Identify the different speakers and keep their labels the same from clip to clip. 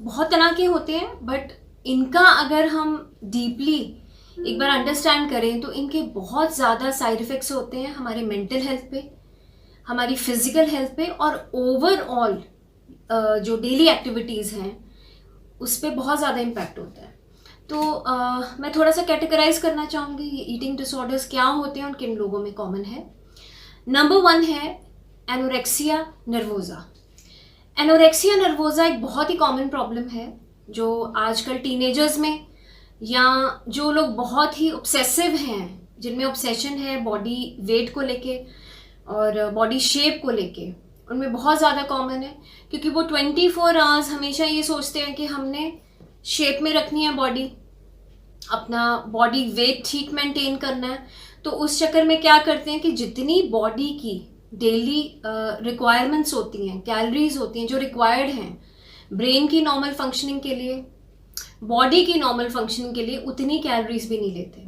Speaker 1: बहुत तरह के होते हैं, बट इनका अगर हम डीपली एक बार अंडरस्टैंड करें तो इनके बहुत ज़्यादा साइड इफ़ेक्ट्स होते हैं हमारे मेंटल हेल्थ पे, हमारी फिजिकल हेल्थ पे, और ओवरऑल जो डेली एक्टिविटीज़ हैं उस पर बहुत ज़्यादा इम्पैक्ट होता है। तो मैं थोड़ा सा कैटेगराइज करना चाहूँगी ये ईटिंग डिसऑर्डर्स क्या होते हैं और किन लोगों में कॉमन है। नंबर 1 है एनोरेक्सिया नर्वोज़ा। एनोरेक्सिया नर्वोज़ा एक बहुत ही कॉमन प्रॉब्लम है जो आजकल टीनेजर्स में, या जो लोग बहुत ही ऑब्सेसिव हैं, जिनमें ऑब्सेशन है बॉडी वेट को लेके और बॉडी शेप को लेके, उनमें बहुत ज़्यादा कॉमन है। क्योंकि वो 24 आवर्स हमेशा ये सोचते हैं कि हमने शेप में रखनी है बॉडी, अपना बॉडी वेट ठीक मेंटेन करना है। तो उस चक्कर में क्या करते हैं कि जितनी बॉडी की डेली रिक्वायरमेंट्स होती हैं, कैलोरीज होती हैं जो रिक्वायर्ड हैं ब्रेन की नॉर्मल फंक्शनिंग के लिए, बॉडी की नॉर्मल फंक्शनिंग के लिए, उतनी कैलोरीज भी नहीं लेते।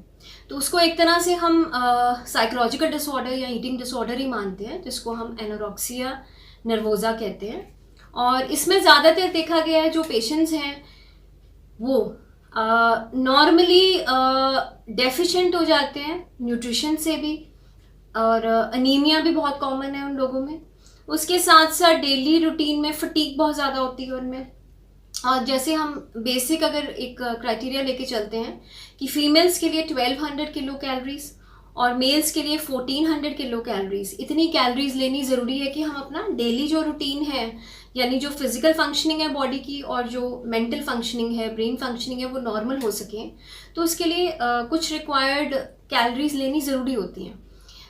Speaker 1: तो उसको एक तरह से हम साइकोलॉजिकल डिसऑर्डर या ईटिंग डिसऑर्डर ही मानते हैं, जिसको हम एनोरेक्सिया नर्वोज़ा कहते हैं। और इसमें ज़्यादातर देखा गया है जो पेशेंट्स हैं वो नॉर्मली डेफिशिएंट हो जाते हैं न्यूट्रिशन से भी, और अनीमिया भी बहुत कॉमन है उन लोगों में। उसके साथ साथ डेली रूटीन में फटीग बहुत ज़्यादा होती है उनमें। और जैसे हम बेसिक अगर एक क्राइटेरिया लेके चलते हैं कि फीमेल्स के लिए 1200 किलो कैलोरीज और मेल्स के लिए 1400 किलो कैलोरीज, इतनी कैलोरीज लेनी ज़रूरी है कि हम अपना डेली जो रूटीन है, यानी जो फिजिकल फंक्शनिंग है बॉडी की और जो मेंटल फंक्शनिंग है, ब्रेन फंक्शनिंग है, वो नॉर्मल हो सकें। तो उसके लिए कुछ रिक्वायर्ड कैलोरीज लेनी ज़रूरी होती हैं।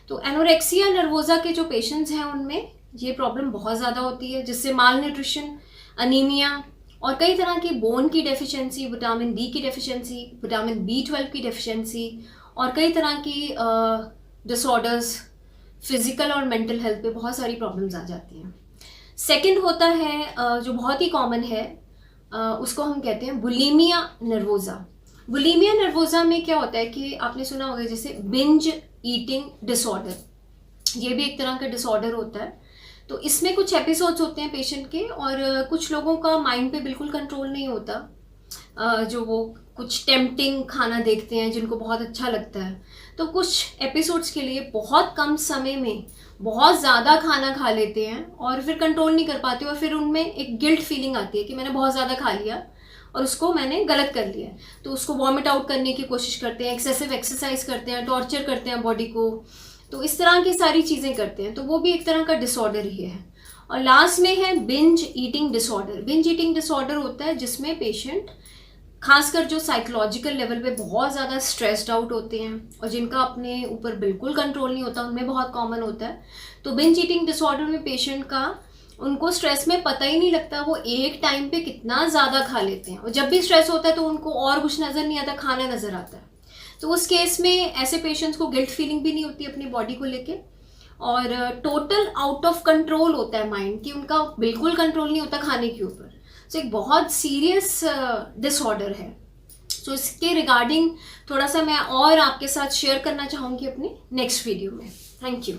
Speaker 1: तो एनोरेक्सिया नर्वोज़ा के जो पेशेंट्स हैं उनमें ये प्रॉब्लम बहुत ज़्यादा होती है, जिससे माल न्यूट्रिशन, अनीमिया और कई तरह की बोन की डेफिशिएंसी, विटामिन डी की डेफिशिएंसी, विटामिन B12 की डेफिशिएंसी और कई तरह की डिसऑर्डर्स फिजिकल और मेंटल हेल्थ पे बहुत सारी प्रॉब्लम्स आ जाती हैं। सेकंड होता है जो बहुत ही कॉमन है, उसको हम कहते हैं बुलिमिया नर्वोज़ा। बुलिमिया नर्वोज़ा में क्या होता है कि आपने सुना होगा जैसे बिंज ईटिंग डिसऑर्डर, ये भी एक तरह का डिसऑर्डर होता है। तो इसमें कुछ एपिसोड्स होते हैं पेशेंट के, और कुछ लोगों का माइंड पे बिल्कुल कंट्रोल नहीं होता, जो वो कुछ टेम्पटिंग खाना देखते हैं जिनको बहुत अच्छा लगता है, तो कुछ एपिसोड्स के लिए बहुत कम समय में बहुत ज़्यादा खाना खा लेते हैं और फिर कंट्रोल नहीं कर पाते, और फिर उनमें एक गिल्ट फीलिंग आती है कि मैंने बहुत ज़्यादा खा लिया और उसको मैंने गलत कर लिया। तो उसको वॉमिट आउट करने की कोशिश करते हैं, एक्सेसिव एक्सरसाइज करते हैं, टॉर्चर करते हैं बॉडी को, तो इस तरह की सारी चीज़ें करते हैं। तो वो भी एक तरह का डिसऑर्डर ही है। और लास्ट में है binge eating disorder. Binge eating disorder होता है जिसमें पेशेंट खासकर जो साइकोलॉजिकल लेवल पे बहुत ज़्यादा स्ट्रेस्ड आउट होते हैं और जिनका अपने ऊपर बिल्कुल कंट्रोल नहीं होता, उनमें बहुत कॉमन होता है। तो बिंज ईटिंग डिसऑर्डर में पेशेंट का, उनको स्ट्रेस में पता ही नहीं लगता वो एक टाइम पे कितना ज़्यादा खा लेते हैं, और जब भी स्ट्रेस होता है तो उनको और कुछ नज़र नहीं आता, खाना नज़र आता है। तो उस केस में ऐसे पेशेंट्स को गिल्ट फीलिंग भी नहीं होती अपनी बॉडी को लेके, और टोटल आउट ऑफ कंट्रोल होता है माइंड, कि उनका बिल्कुल कंट्रोल नहीं होता खाने के ऊपर। तो एक बहुत सीरियस डिसऑर्डर है। तो इसके रिगार्डिंग थोड़ा सा मैं और आपके साथ शेयर करना चाहूँगी अपनी नेक्स्ट वीडियो में। Thank you.